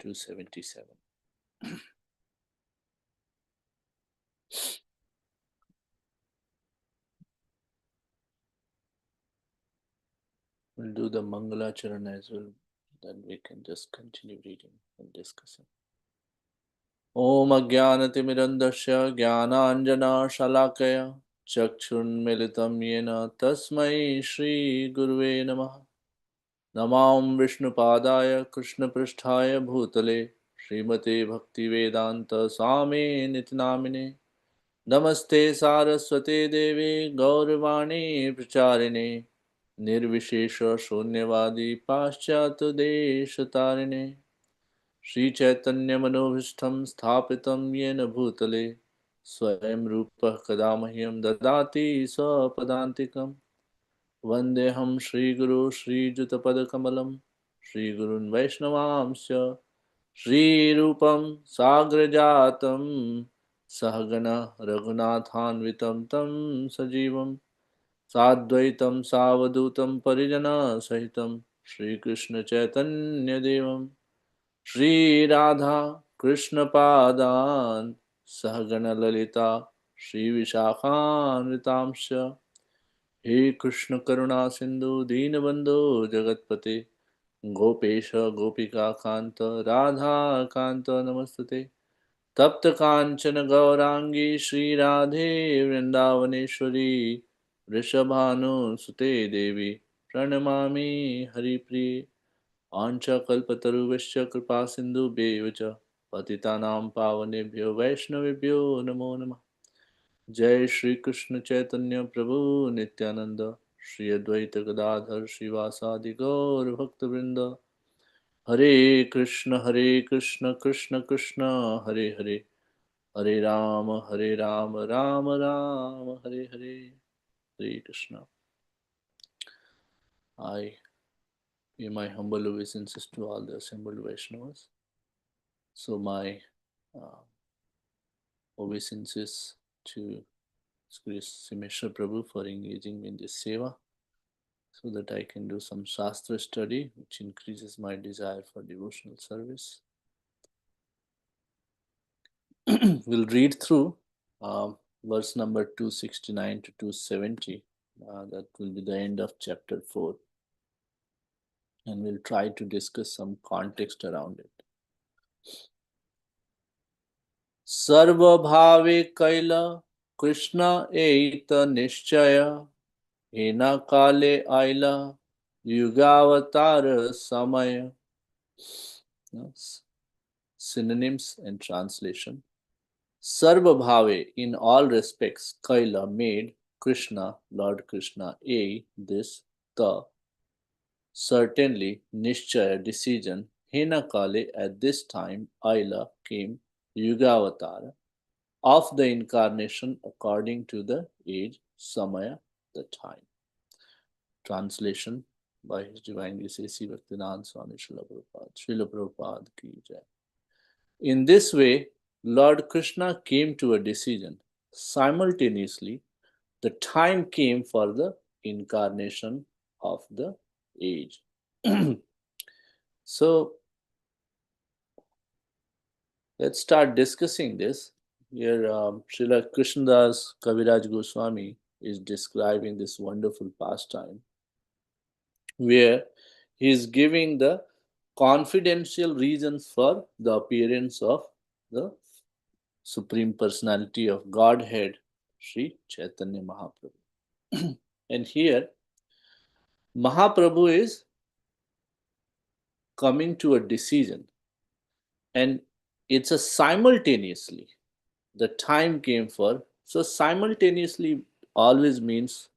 277. We'll do the Mangala Charan as well. Then we can just continue reading and discussing. Om Ajnanatimirandasya Jnananjana Shalakaya Chakshunmilitam Yena Tasmai Shri Guruve Namaha Namam Vishnupadaya Krishna Pristhaya Bhutale Srimate Bhaktivedanta Swami Nityanamine Namaste Saraswate Devi Gauravani Pracharine Nirvishesha Shunyavadi Paschat Deshatarine Shri Chaitanya Manobhishtam Sthapitam Yena Bhutale Swayam Rupa Kadamahyam Dadati Swapadantikam Vandeham Shri Guru Shri Jutapad Shri Gurun Vaishnavamsya Shri Rupam Sagrajatam Sahagana Raghunathanvitam Tam Sajivam Sadvaitam Savadutam Parijana Sahitam Shri Krishna Chaitanya Devam Shri Radha Krishna Padan Sahagana Lalita Shri Vishakhanvitamsya He Krishna Karuna Sindhu Deenabandhu Jagatpate Gopesha Gopika Kanta Radha Kanta Namastate Tapta Kanchana Gaurangi Shri Radhe Vrindavaneshwari Vrishabhanu Sute Devi Pranamami Haripriye Ancha Kalpataruvasya Kripa Sindhu Bevacha Patitanam Pavanebhyo Vaishnavibhyo Namo Namah Jai Shri Krishna Chaitanya Prabhu Nityananda Shri Advaita Gadadhar Shivasadi Gaur Bhakta Hare Krishna Krishna Krishna Hare Hare Hare Rama Rama Rama Hare Hare Hare Krishna. I pay my humble obeisances to all the assembled Vaishnavas. So my obeisances to Sri Simeshwar Prabhu for engaging me in this seva, so that I can do some Shastra study, which increases my desire for devotional service. We'll read through verse number 269 to 270. That will be the end of chapter 4. And we'll try to discuss some context around it. Sarva bhave kaila Krishna eita nishchaya Hena kale aila yugavatara samaya. Yes. Synonyms and translation. Sarva bhave, in all respects, Kaila made Krishna, Lord Krishna, this, the, certainly, Nishchaya, decision, Hena Kale, at this time, Aila came, Yugavatara, of the incarnation according to the age, Samaya, the time. Translation by His Divine Grace A.C. Bhaktivedanta Swami Srila Prabhupada ki jai. In this way, Lord Krishna came to a decision. Simultaneously, the time came for the incarnation of the age. So, let's start discussing this. Here, Srila Krishnadas Kaviraj Goswami is describing this wonderful pastime where he is giving the confidential reasons for the appearance of the Supreme Personality of Godhead, Sri Chaitanya Mahaprabhu. And here, Mahaprabhu is coming to a decision, and it's a simultaneously. The time came for, so simultaneously always means,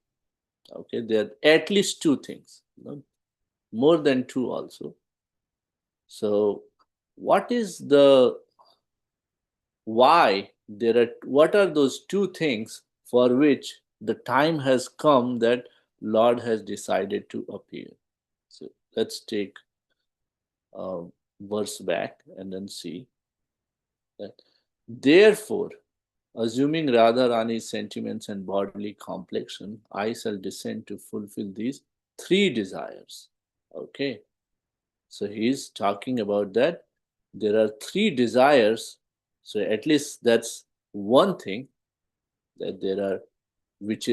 okay, there are at least two things, more than two also. So, what is the why there are, what are those two things for which the time has come that Lord has decided to appear? So let's take a verse back and then see that. Therefore, assuming Radha Rani's sentiments and bodily complexion, I shall descend to fulfill these three desires. Okay, so he's talking about that there are three desires. So at least that's one thing that there are, which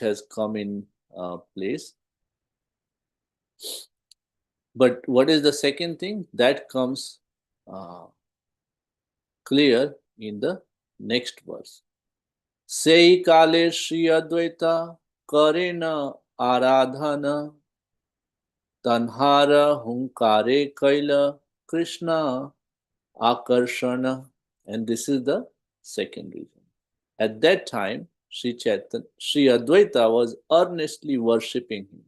has come in place. But what is the second thing that comes uh, clear in the next verse? Sei kale Shri Advaita karena aradhana tanhara hunkare kaila Krishna akarshana. And this is the second reason. At that time, Sri Advaita was earnestly worshipping him.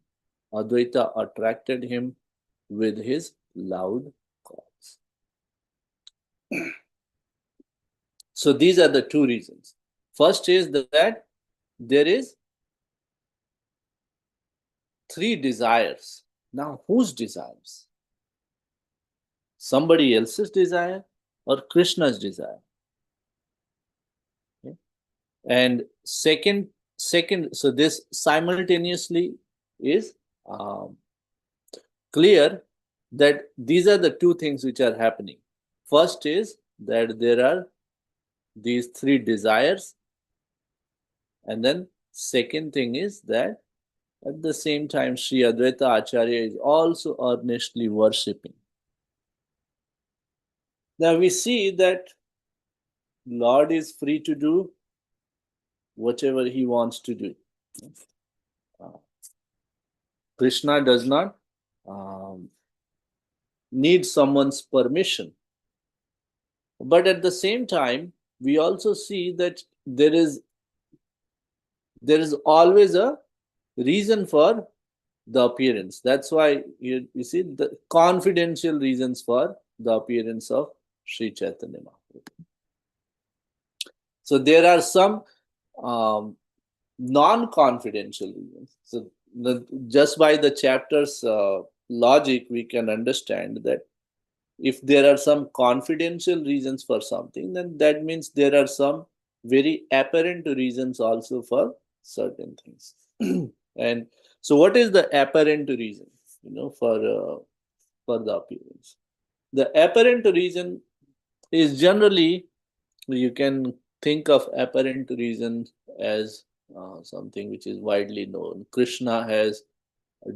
Advaita attracted him with his loud calls. So these are the two reasons. First is that there is three desires. Now, whose desires? Somebody else's desire or Krishna's desire? Okay. And second, so this simultaneously is um, clear that these are the two things which are happening. First is that there are these three desires, and then second thing is that at the same time Sri Advaita Acharya is also earnestly worshipping. Now we see that Lord is free to do whatever he wants to do. Krishna does not need someone's permission. But at the same time, we also see that there is always a reason for the appearance. That's why you see the confidential reasons for the appearance of Sri Chaitanya Mahaprabhu. So there are some non-confidential reasons. So just by the chapter's logic, we can understand that if there are some confidential reasons for something, then that means there are some very apparent reasons also for certain things. And so, what is the apparent reason? For the appearance. The apparent reason is generally, you can think of apparent reason as something which is widely known. Krishna has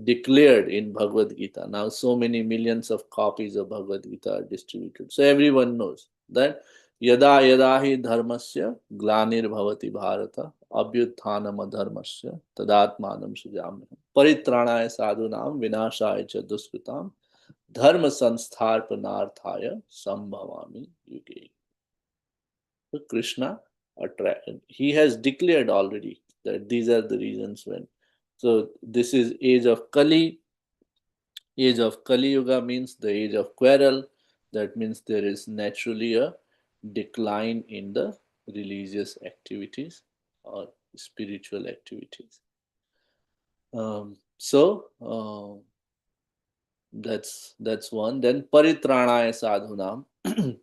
declared in Bhagavad Gita. Now, so many millions of copies of Bhagavad Gita are distributed. So everyone knows that yada yada hi dharmasya glanir bhavati bharata abhyutthanam adharmasya tadatmanam sujamyam paritranaya sadhunam vinashaya cha duskritam dharma sanstharpanarthaya sambhavami yuge. So Krishna he has declared already that these are the reasons when. So this is age of Kali. Age of Kali Yuga means the age of quarrel. That means there is naturally a decline in the religious activities or spiritual activities. That's one. Then paritranaya sadhunam,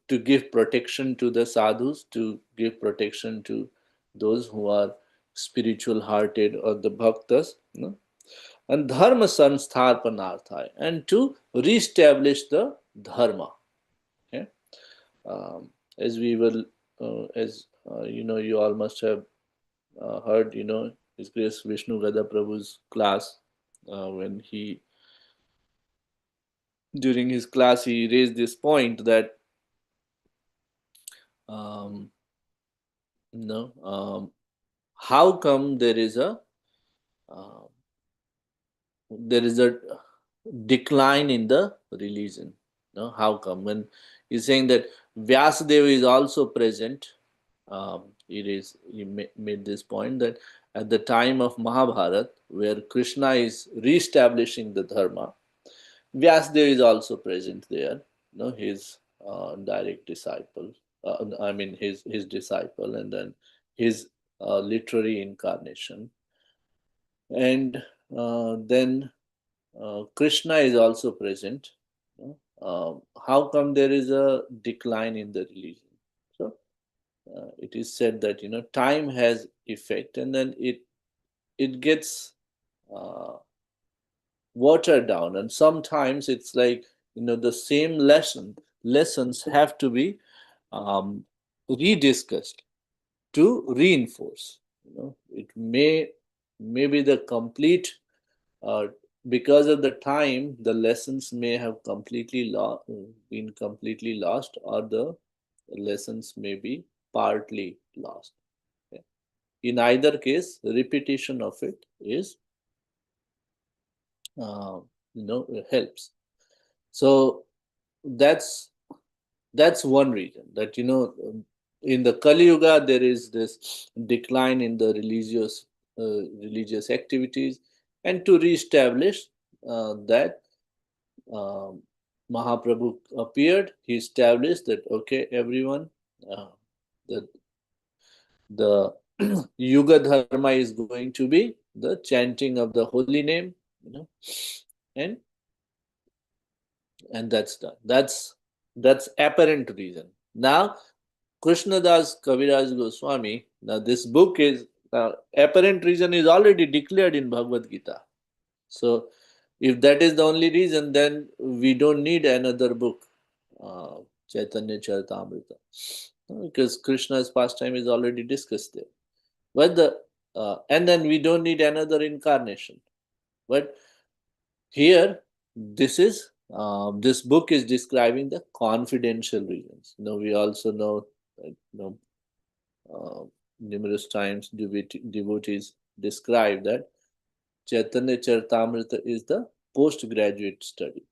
to give protection to the sadhus, to give protection to those who are spiritual hearted or the bhaktas, and dharma sanstharpanarthaya, and to reestablish the dharma. Okay? As we will, you all must have heard, His Grace Vishnu Gada Prabhu's class, when during his class, he raised this point that how come uh, there is a decline in the religion? How come? When he's saying that Vyasadeva is also present, he made this point that at the time of Mahabharata, where Krishna is re-establishing the dharma, Vyasadeva is also present there. His direct disciple. His disciple, and then his literary incarnation. And then Krishna is also present. How come there is a decline in the religion? So it is said that time has effect, and then it gets watered down, and sometimes it's like the same lesson lessons have to be um, rediscussed to reinforce. It may be the complete, uh, because of the time, the lessons may have been completely lost, or the lessons may be partly lost. Okay. In either case, repetition of it is uh, helps. So that's that's one reason, that in the Kali Yuga there is this decline in the religious activities, and to reestablish that, um, Mahaprabhu appeared. He established that, okay, everyone, uh, the the Yuga Dharma is going to be the chanting of the holy name, and that's done. That's apparent reason. Now, Krishnadas Kaviraj Goswami. Now, this book is, apparent reason is already declared in Bhagavad Gita. So, if that is the only reason, then we don't need another book, uh, Chaitanya Charitamrita, because Krishna's pastime is already discussed there. But and then we don't need another incarnation. But here, this book is describing the confidential reasons. We also know, uh, numerous times devotees describe that Chaitanya Charitamrita is the postgraduate study.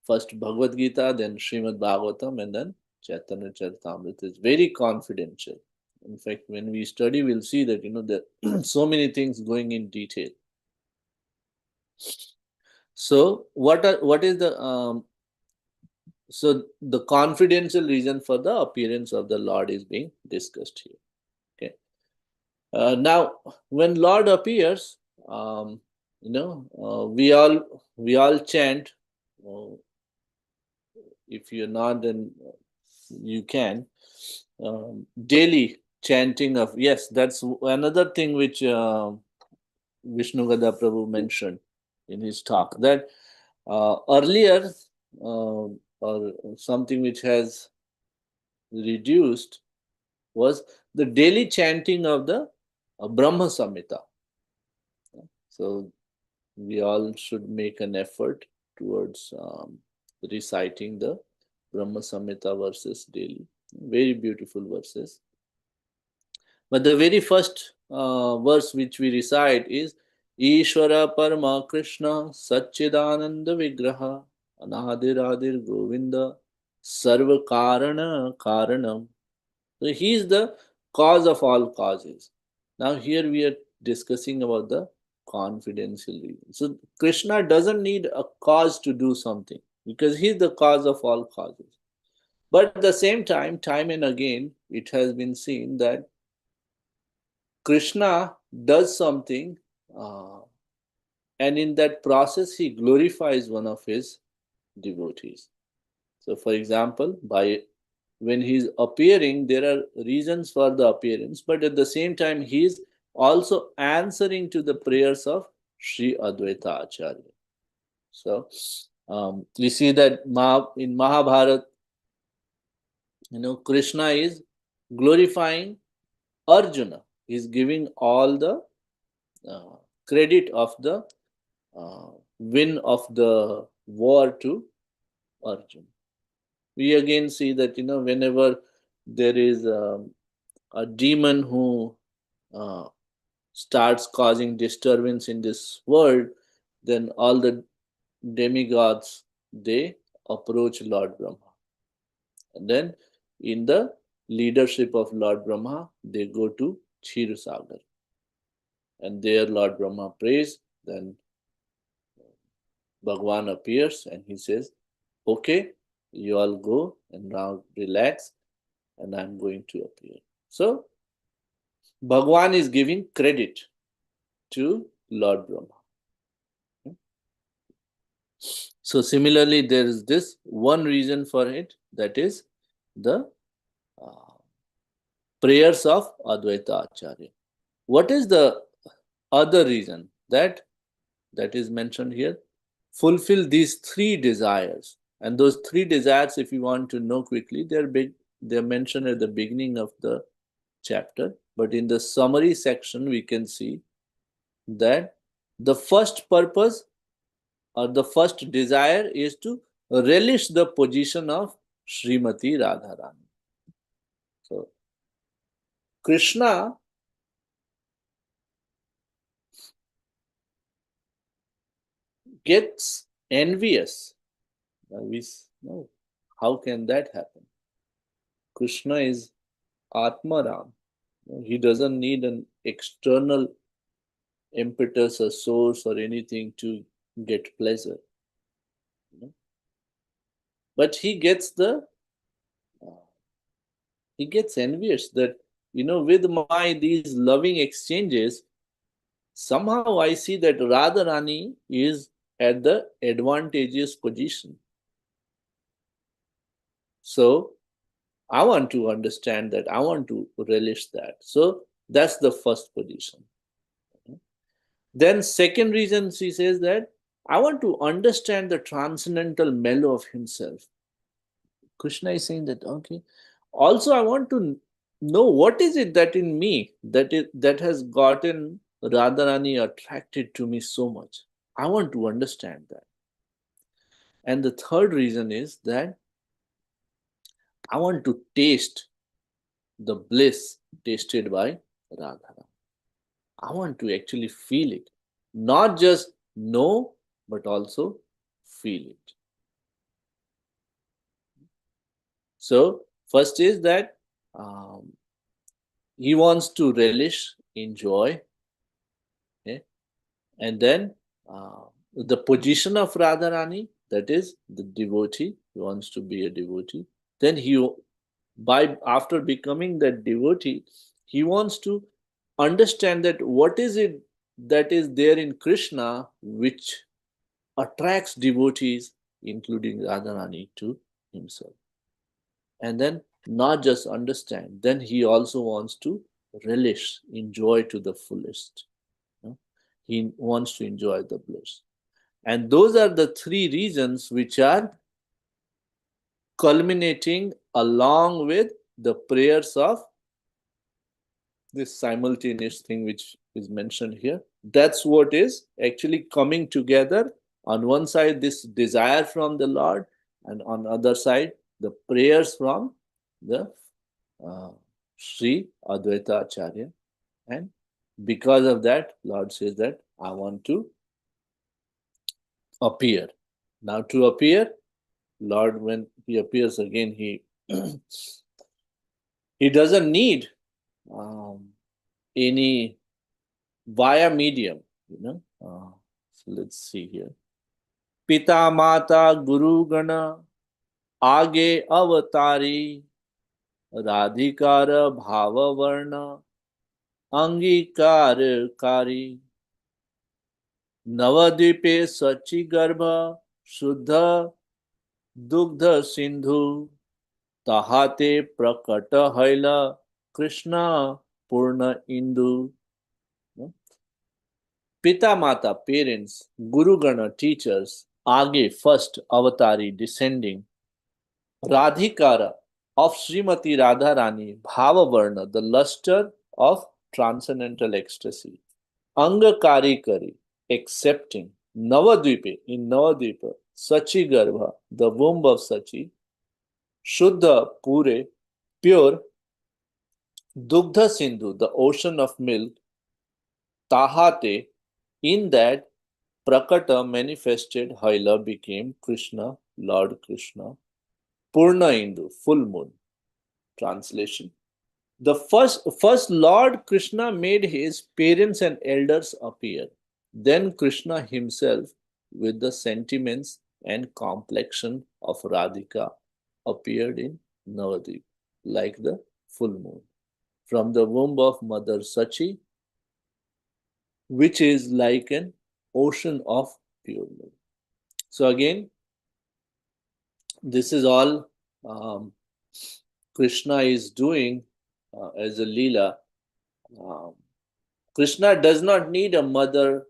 First Bhagavad Gita, then Srimad Bhagavatam, and then Chaitanya Charitamrita is very confidential. In fact, when we study, we'll see that there are so many things going in detail. So what is the confidential reason for the appearance of the Lord is being discussed here. Okay. Now, when Lord appears, we all chant. Uh, if you're not, then you can, daily chanting of, yes. That's another thing which Vishnu Gada Prabhu mentioned in his talk, that earlier, or something which has reduced, was the daily chanting of the Brahma Samhita. So we all should make an effort towards reciting the Brahma Samhita verses daily. Very beautiful verses. But the very first verse which we recite is Ishvara Parama Krishna Satchidananda Vigraha Anadiradir Govinda Sarva Karana Karanam. So he is the cause of all causes. Now here we are discussing about the confidential reason. So Krishna doesn't need a cause to do something, because he is the cause of all causes. But at the same time and again, it has been seen that Krishna does something, uh, and in that process, he glorifies one of his devotees. So, for example, when he is appearing, there are reasons for the appearance, but at the same time, he is also answering to the prayers of Sri Advaita Acharya. So, we see that in Mahabharata, Krishna is glorifying Arjuna. He is giving all the uh, credit of the win of the war to Arjuna. We again see that whenever there is a demon who uh, starts causing disturbance in this world, then all the demigods, they approach Lord Brahma, and then in the leadership of Lord Brahma, they go to Kshirosagar, and there Lord Brahma prays. Then Bhagwan appears and he says, okay, you all go and now relax, and I'm going to appear. So Bhagwan is giving credit to Lord Brahma. So similarly, there is this one reason for it, that is the uh, prayers of Advaita Acharya. What is the other reason that is mentioned here? fulfill these three desires. And those three desires, if you want to know quickly, they're mentioned at the beginning of the chapter. But in the summary section, we can see that the first purpose or the first desire is to relish the position of Srimati Radharani. So Krishna gets envious. Now we know how can that happen? Krishna is Atmaram. He doesn't need an external impetus or source or anything to get pleasure. But he gets envious that with my these loving exchanges, somehow I see that Radharani is at the advantageous position. So I want to understand that. I want to relish that. So that's the first position. Then second reason she says that I want to understand the transcendental mellow of himself. Krishna is saying that, okay. Also, I want to know what is it that in me that has gotten Radharani attracted to me so much. I want to understand that. And the third reason is that I want to taste the bliss tasted by Radharani. I want to actually feel it. Not just know, but also feel it. So, first is that he wants to relish, enjoy, okay? And then the position of Radharani, that is the devotee, he wants to be a devotee. Then after becoming that devotee, he wants to understand that what is it that is there in Krishna which attracts devotees, including Radharani, to himself. And then not just understand, then he also wants to relish, enjoy to the fullest. He wants to enjoy the bliss. And those are the three reasons which are culminating along with the prayers of this simultaneous thing which is mentioned here. That's what is actually coming together. On one side, this desire from the Lord, and on the other side, the prayers from the Sri Advaita Acharya. And because of that, Lord says that I want to appear. Now to appear, Lord, when he appears again, he he doesn't need any via medium, so let's see here. Pita Mata Guru Gana Age Avatari Radhikar Bhava Varna Angikar Kari Navadvipe Sachi Garbha Shuddha Dugdha Sindhu Tahate Prakata Haila Krishna Purna Indu. Pita Mata, parents, Guru Gana, teachers, Age, first, Avatari, descending, Radhikara, of Srimati Radharani, Bhavavarna, the luster of transcendental ecstasy, Angakari Kari, accepting, Navadvipe, in Navadvipa, Sachi Garbha, the womb of Sachi, Shuddha, Pure, pure, Dugdha Sindhu, the ocean of milk, Tahate, in that Prakata manifested, Haila became Krishna, Lord Krishna. Purna Indu, full moon. Translation. The first Lord Krishna made his parents and elders appear. Then Krishna himself, with the sentiments and complexion of Radhika, appeared in Navadvip, like the full moon. From the womb of Mother Sachi, which is like an ocean of pure milk. So again, this is all Krishna is doing as a Lila. Krishna does not need a mother.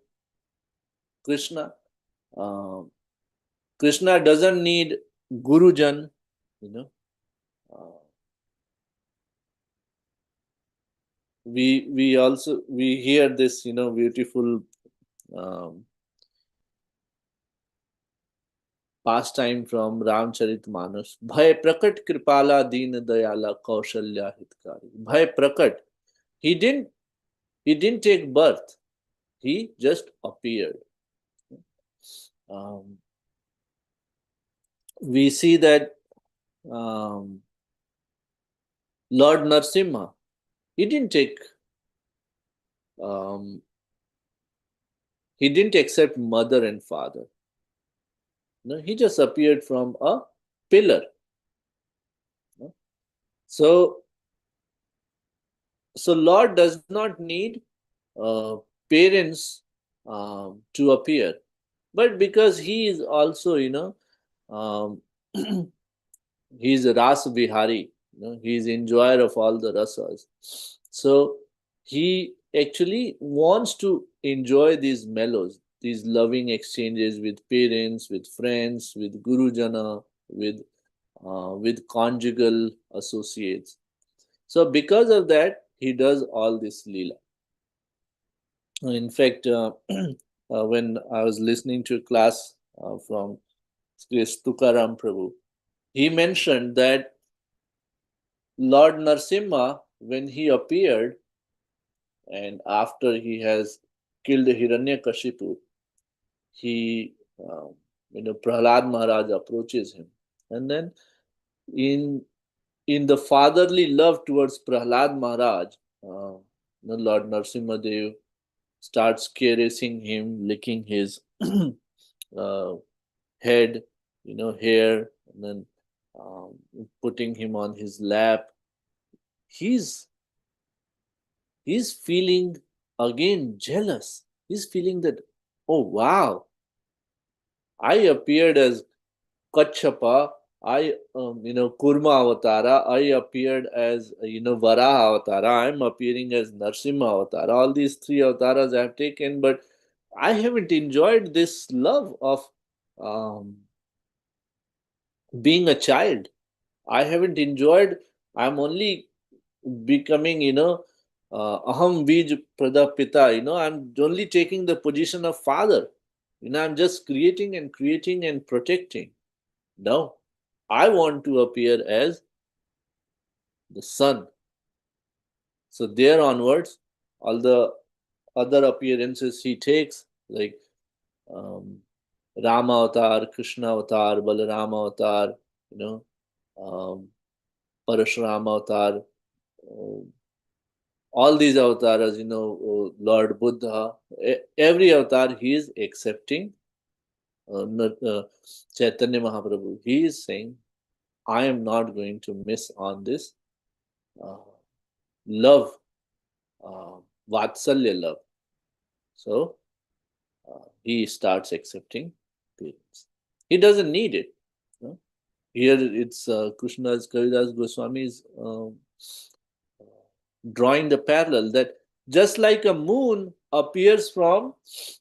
Krishna Uh, Krishna doesn't need Gurujan, you know. Uh, we hear this, beautiful um, pastime from Ramcharitmanas. Bhai prakat kripala deen dayala kaushalya hitkari. Bhai prakat. He didn't he didn't take birth. He just appeared. Um, we see that um, Lord Narsimha, he didn't take um, he didn't accept mother and father. No, he just appeared from a pillar. No? So so Lord does not need parents to appear, but because he is also, um, he's a ras vihari, he's enjoyer of all the rasas. So he actually wants to enjoy these mellows, these loving exchanges with parents, with friends, with gurujana, with conjugal associates. So because of that, he does all this lila. In fact, when I was listening to a class from Sri Tukaram Prabhu, he mentioned that Lord Narsimha, when he appeared and after he has killed Hiranyakashipu, he, Prahlad Maharaj approaches him. And then in in the fatherly love towards Prahlad Maharaj, Lord Narsimha Dev starts caressing him, licking his uh, head, hair, and then um, putting him on his lap. He's he's feeling again jealous. He's feeling that, oh wow, I appeared as Kachapa. I, Kurma Avatara. I appeared as, Varaha Avatara. I'm appearing as Narsimha Avatara. All these three avatars I have taken, but I haven't enjoyed this love of um, being a child. I haven't enjoyed. I'm only becoming, aham bij pradapita. I'm only taking the position of father. I'm just creating and creating and protecting. No, I want to appear as the son. So there onwards, all the other appearances he takes, like um, Rama avatar, Krishna avatar, Balarama avatar, you know, um, Parashurama avatar, uh, all these avatars, Lord Buddha, every avatar he is accepting. Chaitanya Mahaprabhu, he is saying, I am not going to miss on this uh, love, uh, Vatsalya love. So he starts accepting parents. He doesn't need it. No? Here it's Krishna's Kavidas Goswami's drawing the parallel that just like a moon appears from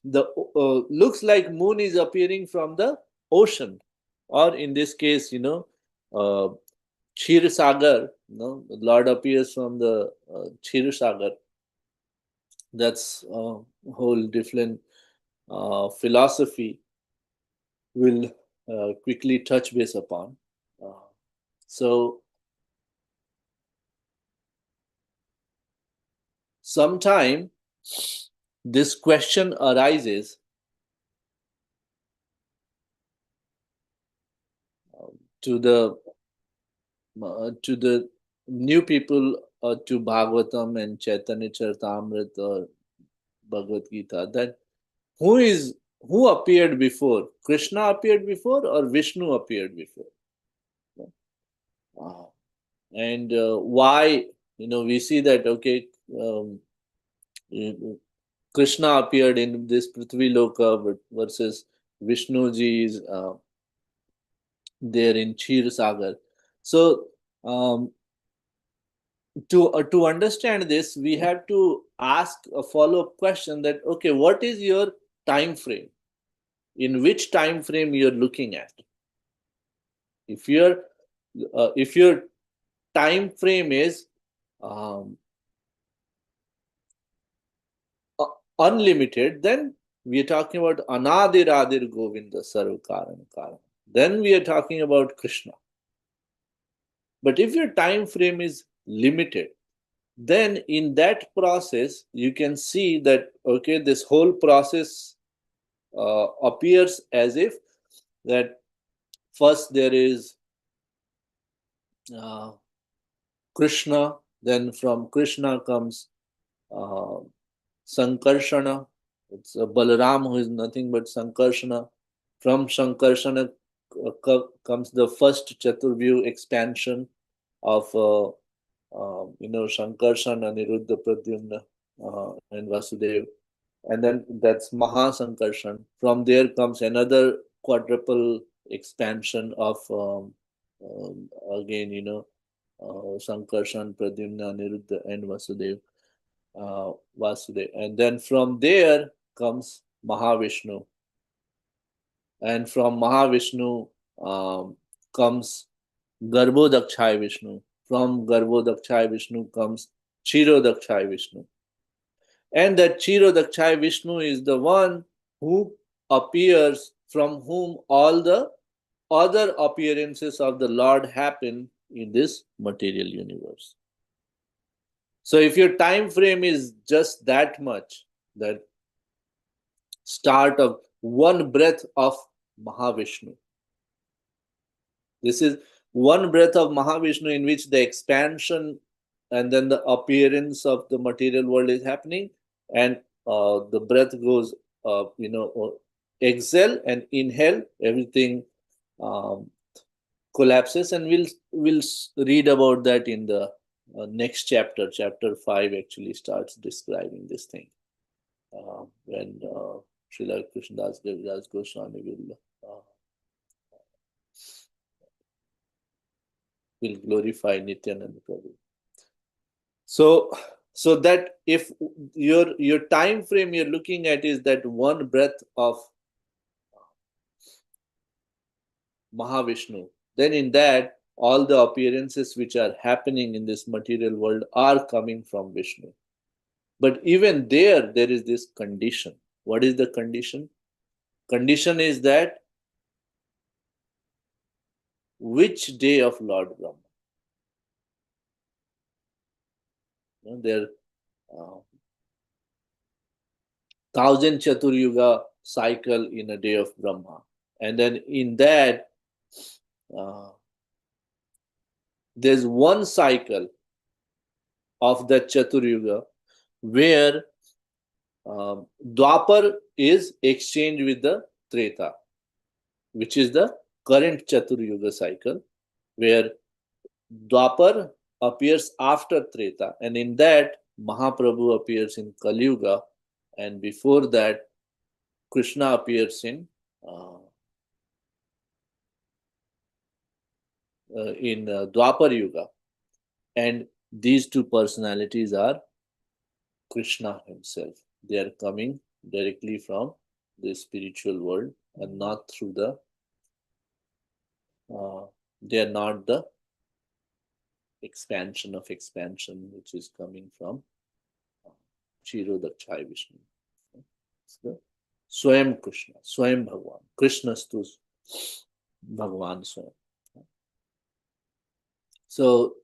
the looks like moon is appearing from the ocean, or in this case, uh, Chir Sagar, the Lord appears from the Chir Sagar. That's a whole different philosophy will quickly touch base upon. Uh, so sometime this question arises to the new people to Bhagavatam and Chaitanya Charitamrita or Bhagavad Gita, that who appeared before? Krishna appeared before or Vishnu appeared before? Uh, and why? We see that okay, um, Krishna appeared in this Prithvi Loka, but versus Vishnu ji is there in Chir Sagar. So um, to understand this, we have to ask a follow up question that okay, what is your time frame? in which time frame you're looking at. If your time frame is um, unlimited, then we are talking about Anadir Adir Govinda Sarvakaran Karan. Then we are talking about Krishna. But if your time frame is limited, then in that process you can see that okay, this whole process appears as if that first there is uh, Krishna, then from Krishna comes uh, Sankarshana. It's Balaram who is nothing but Sankarshana. From Sankarshana comes the first Chaturvyu expansion of Sankarshan, Aniruddha, Pradyumna, and Vasudev. And then that's Mahasankarshan. From there comes another quadruple expansion of again, Sankarshan, Pradyumna, Aniruddha, and Vasudev. And then from there comes Mahavishnu. And from Mahavishnu comes Garbhodakshaya Vishnu. From Garbhodakshaya Vishnu comes Chirodakshaya Vishnu. And that Chirodakshaya Vishnu is the one who appears, from whom all the other appearances of the Lord happen in this material universe. So if your time frame is just that much, that start of one breath of Mahavishnu, this is one breath of Mahavishnu in which the expansion and then the appearance of the material world is happening, and the breath goes, exhale and inhale, everything um, collapses, and we'll read about that in the next chapter. Chapter 5 actually starts describing this thing when Srila Krishnadas Kaviraj Goswami will glorify Nityananda Prabhu. So that if your time frame you're looking at is that one breath of Mahavishnu, then in that all the appearances which are happening in this material world are coming from Vishnu. But even there is this condition. What is the condition? Condition is that which day of Lord Brahma? There 1,000 Chaturyuga cycle in a day of Brahma. And then in that, there's one cycle of that Chaturyuga where Dwapar is exchanged with the Treta, which is the current Chaturyuga cycle, where Dwapar appears after Treta, and in that Mahaprabhu appears in Kali Yuga, and before that Krishna appears in Dwapar Yuga, and these two personalities are Krishna himself. They are coming directly from the spiritual world and not through the they are not the expansion of expansion which is coming from Chirodakshaya Vishnu. Swayam Krishna, Swayam Bhagwan. Krishnastu Bhagwan Swayam. So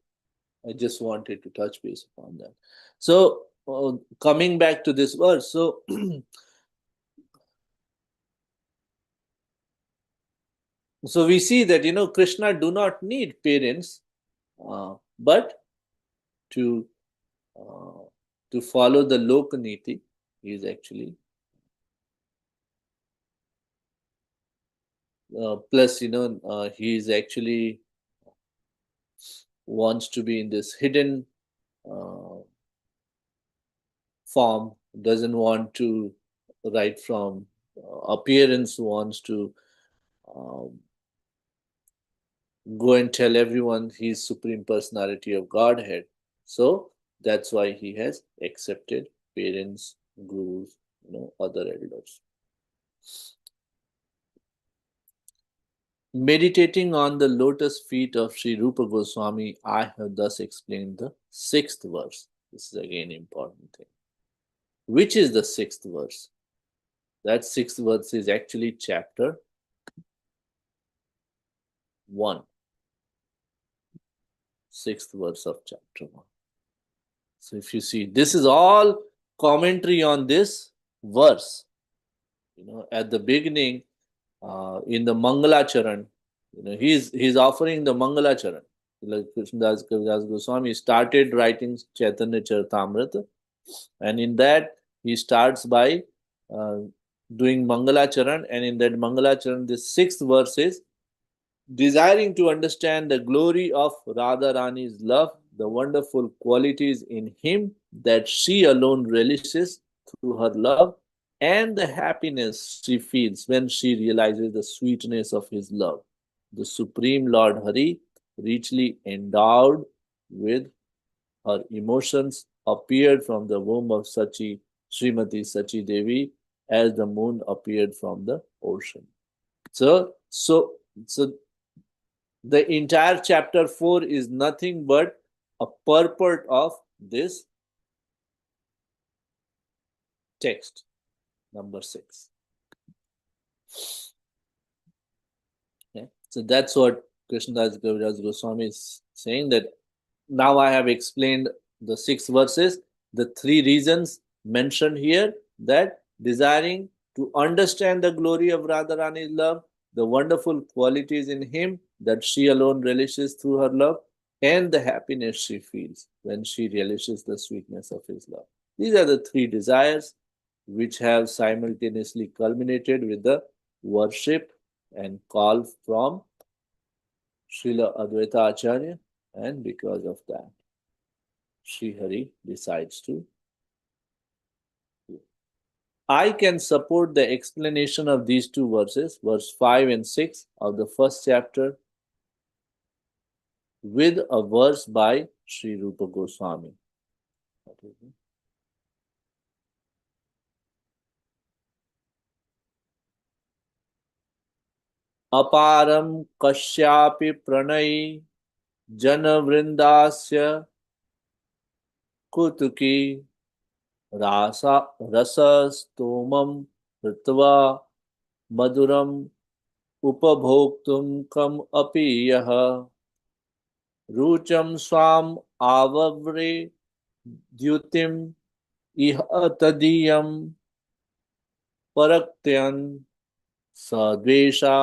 I just wanted to touch base upon that. So coming back to this verse, so so we see that Krishna do not need parents, but to follow the Lokaniti, he is actually plus he is actually wants to be in this hidden form, doesn't want to write from appearance, wants to go and tell everyone he's Supreme Personality of Godhead. So that's why he has accepted parents, gurus, other elders. Meditating on the lotus feet of Sri Rupa Goswami, I have thus explained the sixth verse. This is again important thing. Which is the sixth verse? That sixth verse is actually chapter 1. Sixth verse of chapter 1. So if you see, this is all commentary on this verse. At the beginning, in the Mangalacharan, he's offering the Mangalacharan. Like Krishnadas Kaviraj Goswami started writing Chaitanya Charitamrita, and in that he starts by uh, doing Mangalacharan, and in that Mangalacharan, the sixth verse is desiring to understand the glory of Radharani's love, the wonderful qualities in him that she alone relishes through her love, and the happiness she feels when she realizes the sweetness of his love. The Supreme Lord Hari, richly endowed with her emotions, appeared from the womb of Srimati Sachi Devi, as the moon appeared from the ocean. So the entire chapter 4 is nothing but a purport of this text, number 6. Okay? So that's what Krishnadas Kaviraj Goswami is saying, that now I have explained the 6 verses, the 3 reasons mentioned here, that desiring to understand the glory of Radharani's love, the wonderful qualities in him that she alone relishes through her love, and the happiness she feels when she relishes the sweetness of his love. These are the 3 desires which have simultaneously culminated with the worship and call from Srila Advaita Acharya, and because of that, Sri Hari decides to. I can support the explanation of these 2 verses, verse 5 and 6 of the first chapter, with a verse by Sri Rupa Goswami. अपारं कस्यापि प्रणयी जनवृन्दास्य कुतुकी रसस्तोमं कृत्वा मधुरम् उपभोक्तुं कम् अपि यः रुचं स्वाम् आवव्रे द्युतिम् इह तदीयं परक्त्यन् सद्वेषा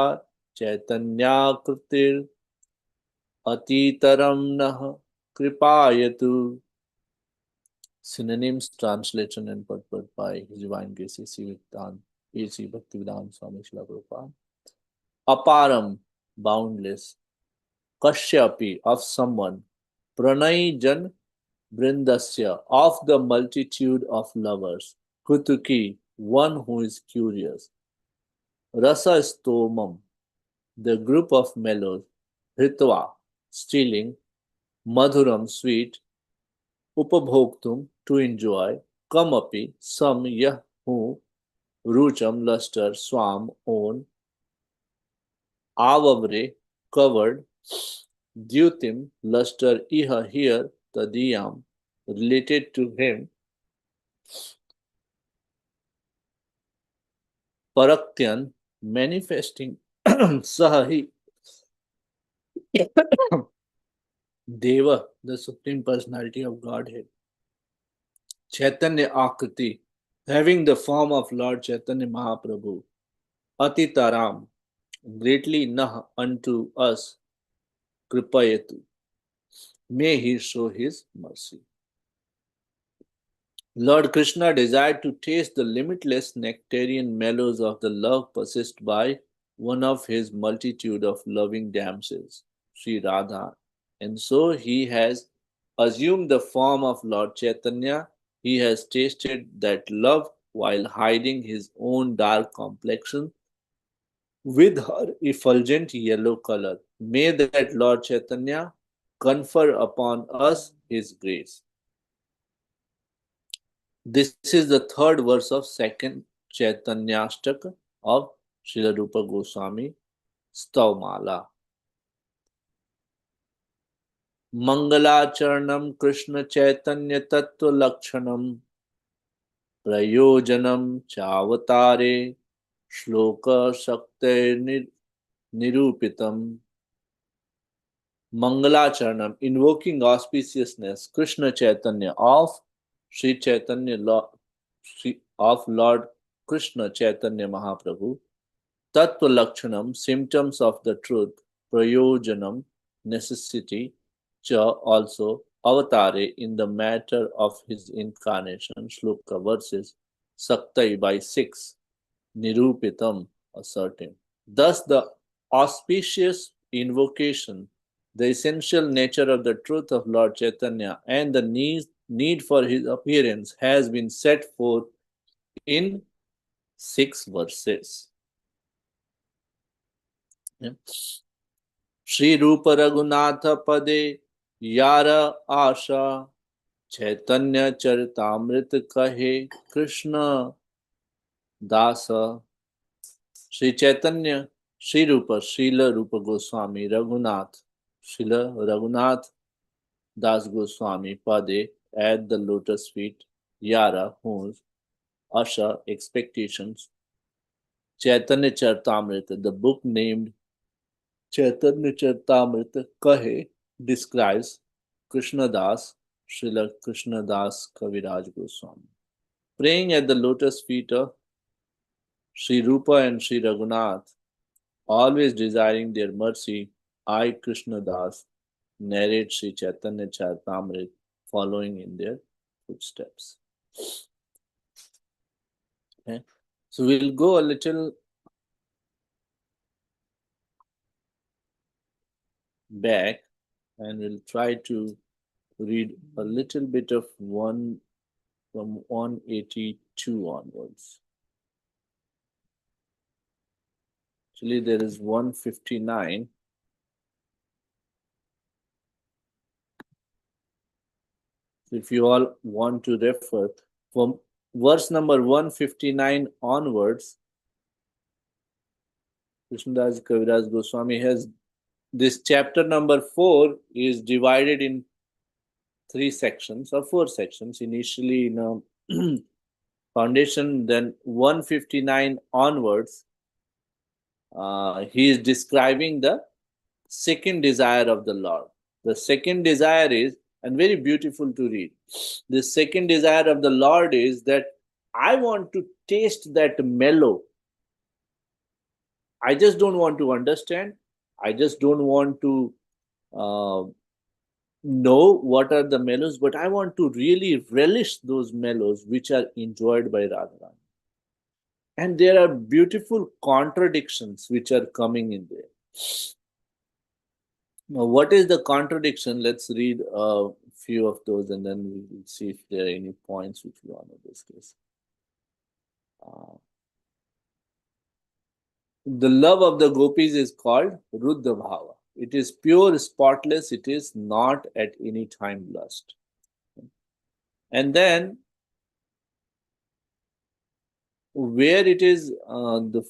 चैतन्याकृतिर् अतीतरं नः कृपायतु. Synonyms, translation and purport by His Divine Grace A.C. Bhaktivedanta Swami Srila Prabhupada. Aparam, boundless. Kashyapi, of someone. Pranay jan brindasya, of the multitude of lovers. Kutuki, one who is curious. Rasa stomam, the group of mellows. Hritva, stealing. Madhuram, sweet. Upabhoktum, to enjoy. Kamapi, some, yah, who. Rucham, luster. Swam, own. Avavre, covered. Dyutim, luster. Iha, here. Tadiyam, related to him. Paraktyan, manifesting. Sahahi, Deva, the Supreme Personality of Godhead. Chaitanya Akriti, having the form of Lord Chaitanya Mahaprabhu. Atitaram, greatly nah unto us. Kripayatu, may he show his mercy. Lord Krishna desired to taste the limitless nectarian mellows of the love possessed by one of his multitude of loving damsels, Sri Radha. And so he has assumed the form of Lord Chaitanya. He has tasted that love while hiding his own dark complexion with her effulgent yellow color. May that Lord Chaitanya confer upon us his grace. This is the third verse of second Chaitanyastaka of Srila Rupa Goswami. Stavamala. मंगलाचरणम Krishna Chaitanya तत्व लक्षणम प्रयोजनम चावतारे श्लोक शक्ति निरूपितम. Mangalacharanam, invoking auspiciousness, Krishna Chaitanya of Sri Chaitanya of Lord Krishna Chaitanya Mahaprabhu, Tattva Lakshanam, symptoms of the truth, Prayojanam, necessity, Cha also, Avatare, in the matter of his incarnation, Shloka verses, Saktai by 6, Nirupitam, asserting. Thus, the auspicious invocation, the essential nature of the truth of Lord Chaitanya, and the need for his appearance has been set forth in 6 verses. Shri Rupa Raghunatha Pade Yara Asha Chaitanya Charitamrita Kahe Krishna Dasa. Sri Chaitanya, Sri Rupa, Srila Rupa Goswami, Raghunath, Srila Raghunath Das Goswami Pade at the lotus feet, Yara, whose Asha expectations, Chaitanya Charitamrita, the book named Chaitanya Charitamrita Kahe, describes Krishna Das, Srila Krishna Das Kaviraj Goswami. Praying at the lotus feet of Sri Rupa and Sri Raghunath, always desiring their mercy, I, Krishna Das, narrate Sri Chaitanya Charitamrita, following in their footsteps. Okay. So we'll go a little back and we'll try to read a little bit of one from 182 onwards. Actually, there is 159. If you all want to refer from verse number 159 onwards, Krishnadas Kaviraj Goswami has this chapter number 4 is divided in 3 sections or 4 sections. Initially, foundation, then 159 onwards, he is describing the second desire of the Lord. The second desire is, and very beautiful to read, the second desire of the Lord is that I want to taste that mellow. I just don't want to understand. I just don't want to know what are the mellows, but I want to really relish those mellows which are enjoyed by Radharani. And there are beautiful contradictions which are coming in there. Now, what is the contradiction? Let's read a few of those and then we will see if there are any points which we want to discuss. The love of the gopis is called Ruddha Bhava. It is pure, spotless. It is not at any time lust. And then, where it is the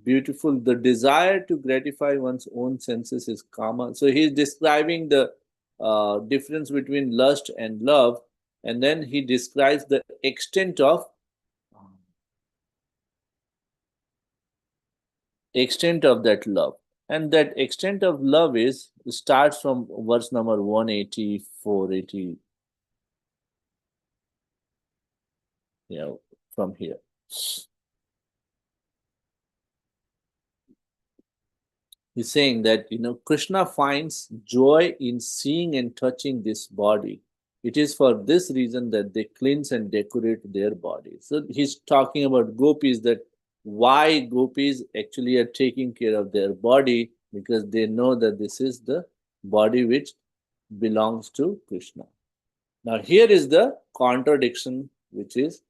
beautiful, the desire to gratify one's own senses is kama. So he is describing the difference between lust and love, and then he describes the extent of that love. And that extent of love is starts from verse number 184, 80, from here. He's saying that, Krishna finds joy in seeing and touching this body. It is for this reason that they cleanse and decorate their body. So he's talking about gopis, that why gopis actually are taking care of their body, because they know that this is the body which belongs to Krishna. Now here is the contradiction, which is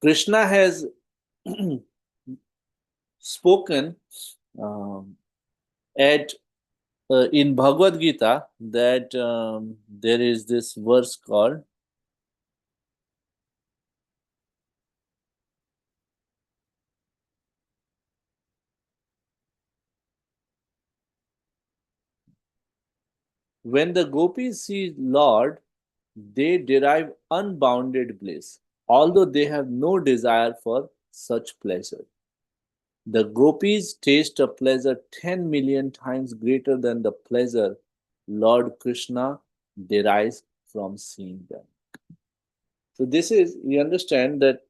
Krishna has spoken in Bhagavad Gita that there is this verse called When the gopis see Lord, they derive unbounded bliss, although they have no desire for such pleasure. The gopis taste a pleasure 10 million times greater than the pleasure Lord Krishna derives from seeing them. So, we understand that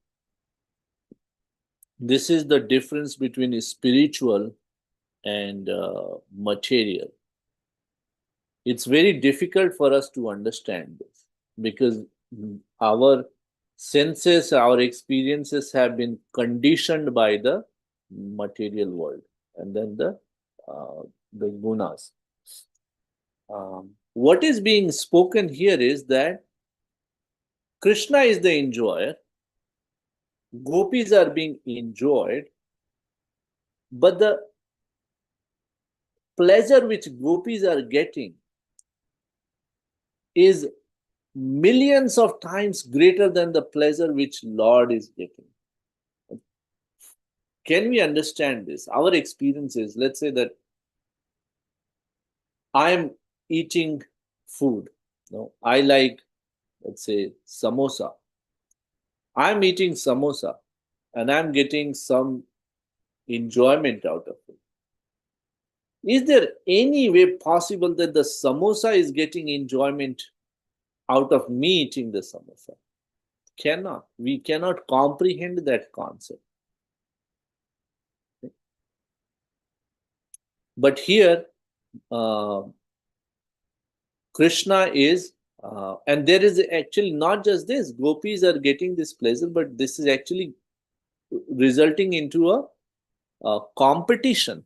this is the difference between spiritual and material. It's very difficult for us to understand this because our senses, our experiences have been conditioned by the material world and then the gunas. What is being spoken here is that Krishna is the enjoyer, gopis are being enjoyed, but the pleasure which gopis are getting is millions of times greater than the pleasure which Lord is getting. Can we understand this? Our experience is, let's say that I am eating food. No, I like, let's say, samosa. I'm eating samosa and I'm getting some enjoyment out of it. Is there any way possible that the samosa is getting enjoyment out of me eating the samosa? Cannot. We cannot comprehend that concept. But here, Krishna is, and there is actually not just this, gopis are getting this pleasure, but this is actually resulting into a competition.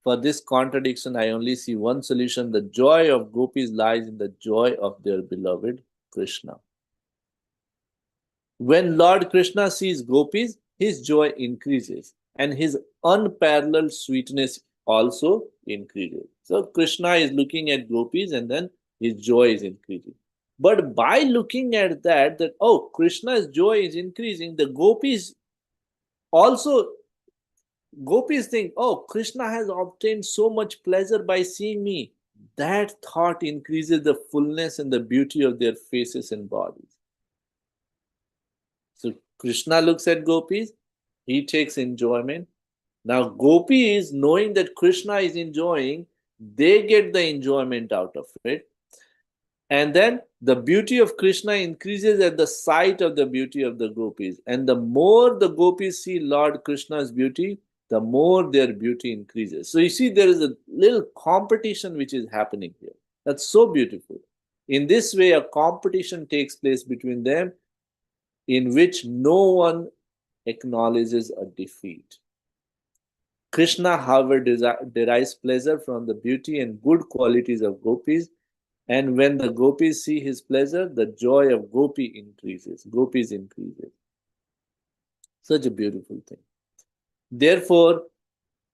For this contradiction, I only see one solution. The joy of gopis lies in the joy of their beloved Krishna. When Lord Krishna sees gopis, his joy increases and his unparalleled sweetness also increases. So Krishna is looking at gopis and then his joy is increasing. But by looking at that oh, Krishna's joy is increasing, the also gopis think, oh, Krishna has obtained so much pleasure by seeing me. That thought increases the fullness and the beauty of their faces and bodies. So Krishna looks at gopis, he takes enjoyment. Now gopis, knowing that Krishna is enjoying, they get the enjoyment out of it. And then the beauty of Krishna increases at the sight of the beauty of the gopis. And the more the gopis see Lord Krishna's beauty, the more their beauty increases. So you see, there is a little competition which is happening here. That's so beautiful. In this way, a competition takes place between them in which no one acknowledges a defeat. Krishna, however, derives pleasure from the beauty and good qualities of gopis, and when the gopis see his pleasure, the joy of gopis increases. Such a beautiful thing. Therefore,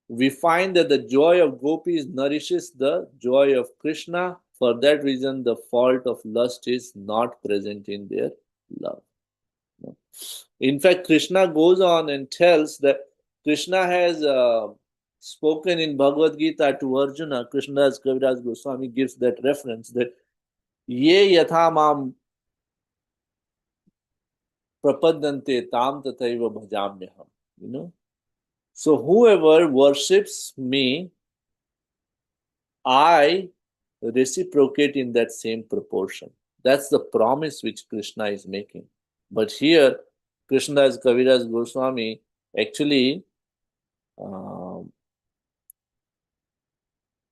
we find that the joy of gopis nourishes the joy of Krishna. For that reason, the fault of lust is not present in their love. In fact, Krishna goes on and tells that Krishna has spoken in Bhagavad Gita to Arjuna. Krishnadas Kaviraj Goswami gives that reference that ye yatha mam prapadante tam tathaiva bhajamyaham. So whoever worships me, I reciprocate in that same proportion. That's the promise which Krishna is making. But here, Krishnadas Kaviraj Goswami actually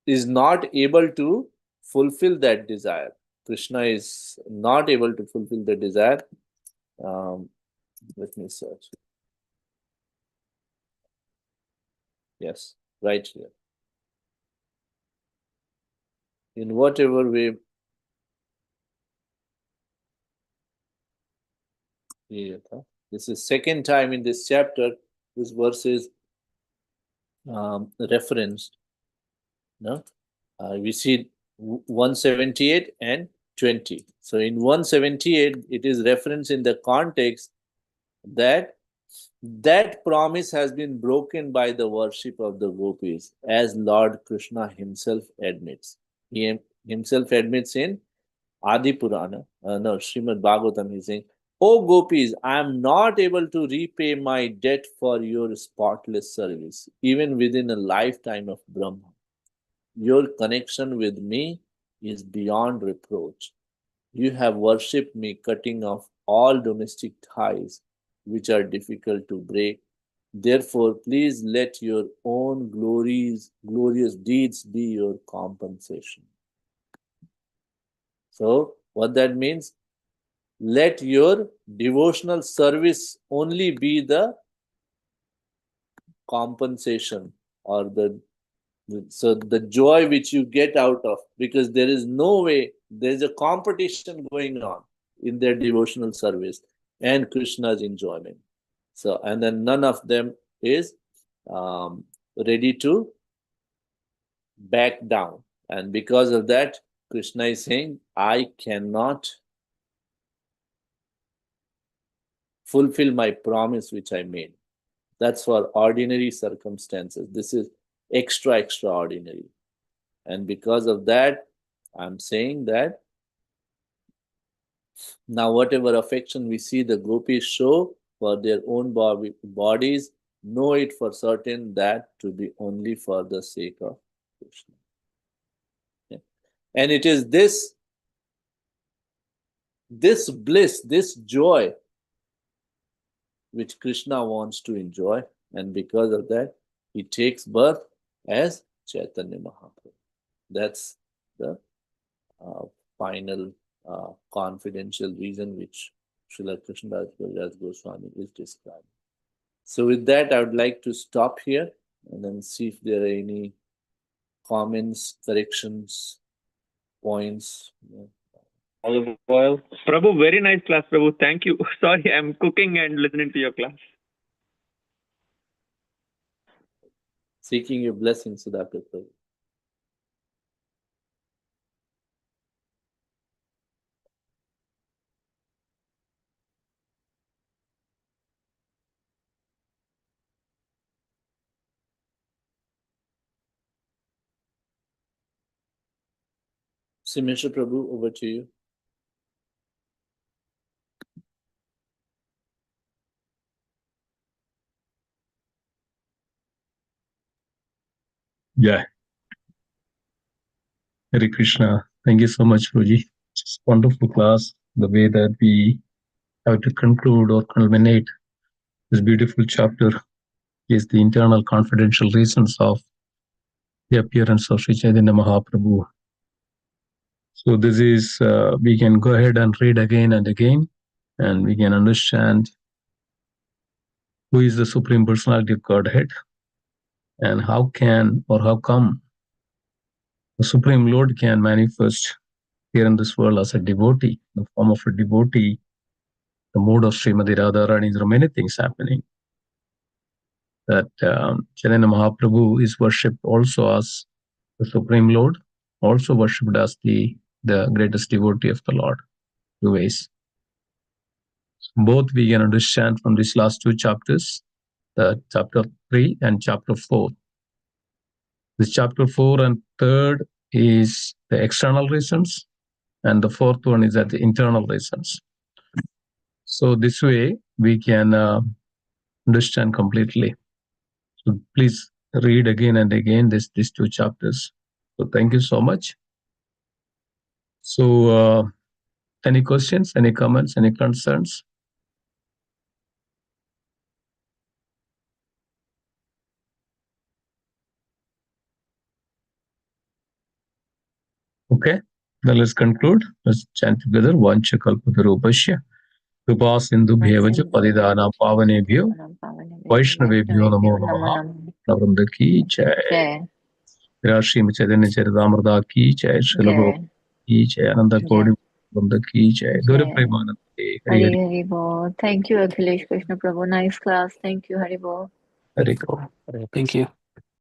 is not able to fulfill that desire. Krishna is not able to fulfill the desire. Let me search. Yes, right here. In whatever way, this is second time in this chapter this verse is referenced. No, we see 178 and 20. So in 178, it is referenced in the context that That promise has been broken by the worship of the gopis, as Lord Krishna himself admits. He himself admits in Adi Purana, no, Srimad Bhagavatam, he's saying, "O gopis, I am not able to repay my debt for your spotless service, even within a lifetime of Brahma. Your connection with me is beyond reproach. You have worshipped me, cutting off all domestic ties which are difficult to break. Therefore, please let your own glorious deeds be your compensation." So, what that means, let your devotional service only be the compensation, or the joy which you get out of, because there is no way, there is a competition going on in their devotional service and Krishna's enjoyment. So, and then none of them is ready to back down, and because of that, Krishna is saying, I cannot fulfill my promise which I made. That's for ordinary circumstances. This is extraordinary. And because of that, I'm saying that now whatever affection we see the gopis show for their own bodies, know it for certain that to be only for the sake of Krishna. Yeah. And it is this bliss, this joy, which Krishna wants to enjoy, and because of that, he takes birth as Chaitanya Mahaprabhu. That's the final confidential reason which Srila Krishnadas Goswami is describing. So, with that, I would like to stop here and then see if there are any comments, corrections, points. All the while, Prabhu, very nice class, Prabhu. Thank you. Sorry, I'm cooking and listening to your class. Seeking your blessings, Sudhakar Prabhu. Simesha Prabhu, over to you. Yeah. Hare Krishna. Thank you so much, Roji. It's a wonderful class. The way that we have to conclude or culminate this beautiful chapter is the internal confidential reasons of the appearance of Sri Chaitanya Mahaprabhu. So this is, we can go ahead and read again and again, and we can understand who is the Supreme Personality of Godhead, and how can or how come the Supreme Lord can manifest here in this world as a devotee, the form of a devotee, the mode of Srimati Radharani. There are many things happening. That Chaitanya Mahaprabhu is worshipped also as the Supreme Lord, also worshipped as the greatest devotee of the Lord. Two ways. Both we can understand from these last two chapters, the chapter 3 and chapter 4. This chapter 4 and 3rd is the external reasons, and the 4th one is at the internal reasons. So this way we can understand completely. So please read again and again these two chapters. So thank you so much. So any questions, any comments, any concerns? Okay, now let's conclude. Let's chant together. Vancha kalpatarupasya Kripa sindhu bhevaja padidana pavanebhyo Vaishnavebhyo namo namaha. Navramda ki jai. Rashi Chaitanya Charitamrita ki jai. Srila ki jai. Ananda Kodi Navramda ki jai. Gaura Premanande. Hari Hari. Hari Bol. Thank you, Akhilesh Krishna Prabhu. Nice class. Thank you, Hari Bol. Hari Bol. Thank you.